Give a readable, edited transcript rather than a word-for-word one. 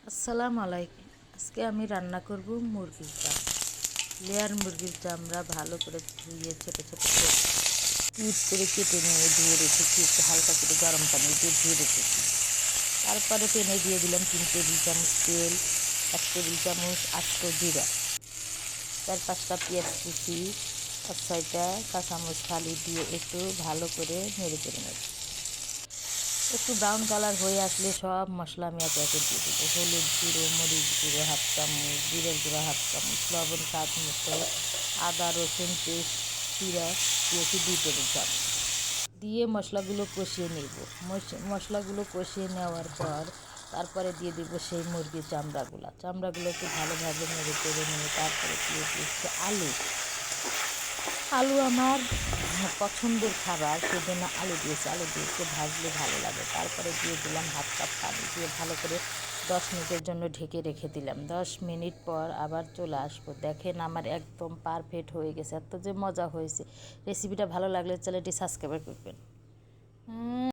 আসসালামু আলাইকুম। আজকে আমি রান্না করব মুরগির চাম। লেয়ার মুরগির চামড়া ভালো করে ধুয়ে ছোট ছোট কিউব করে কেটে নিয়ে ধুয়ে রেখেছি, একটু হালকা করে গরম পানি দিয়ে ধুয়ে রেখেছি। তারপরে পেনে দিয়ে দিলাম 3 টেবিল চামচ তেল, 1 টেবিল চামচ আস্ত জিরা, 4-5টা পেঁয়াজ কুচি আর 6টা কাঁচামরিচ ফালি দিয়ে একটু ভালো করে নেড়ে চেড়ে নেব। একটু ব্রাউন কালার হয়ে আসলে সব মশলা আমি একে একে দিয়ে দেবো। হলুদ গুঁড়ো, মরিচ গুঁড়ো 1/2 চামচ, জিরের গুঁড়ো 1/2 চামচ, লবণ স্বাদ মতো, আদা রসুন পেস্ট জিরা দিয়েছি 2 টেবিল চামচ দিয়ে মশলাগুলো কষিয়ে নেব। মশলাগুলো কষিয়ে নেওয়ার পর তারপরে দিয়ে দেবো সেই মুরগির চামড়াগুলো একটু ভালোভাবে নেড়ে চেড়ে নিয়ে তারপরে দিয়ে দিচ্ছি আলু। আলু আমার পছন্দের খাবার, সেজন্য আলু দিয়েছি। আলু দিয়ে একটু ভাজলে ভালো লাগে। তারপরে দিয়ে দিলাম 1/2 কাপ পানি দিয়ে ভালো করে 10 মিনিটের জন্য ঢেকে রেখে দিলাম। 10 মিনিট পর আবার চলে আসবো। দেখেন আমার একদম পারফেক্ট হয়ে গেছে। এত যে মজা হয়েছে। রেসিপিটা ভালো লাগলে চ্যানেলটি সাবস্ক্রাইব করবেন।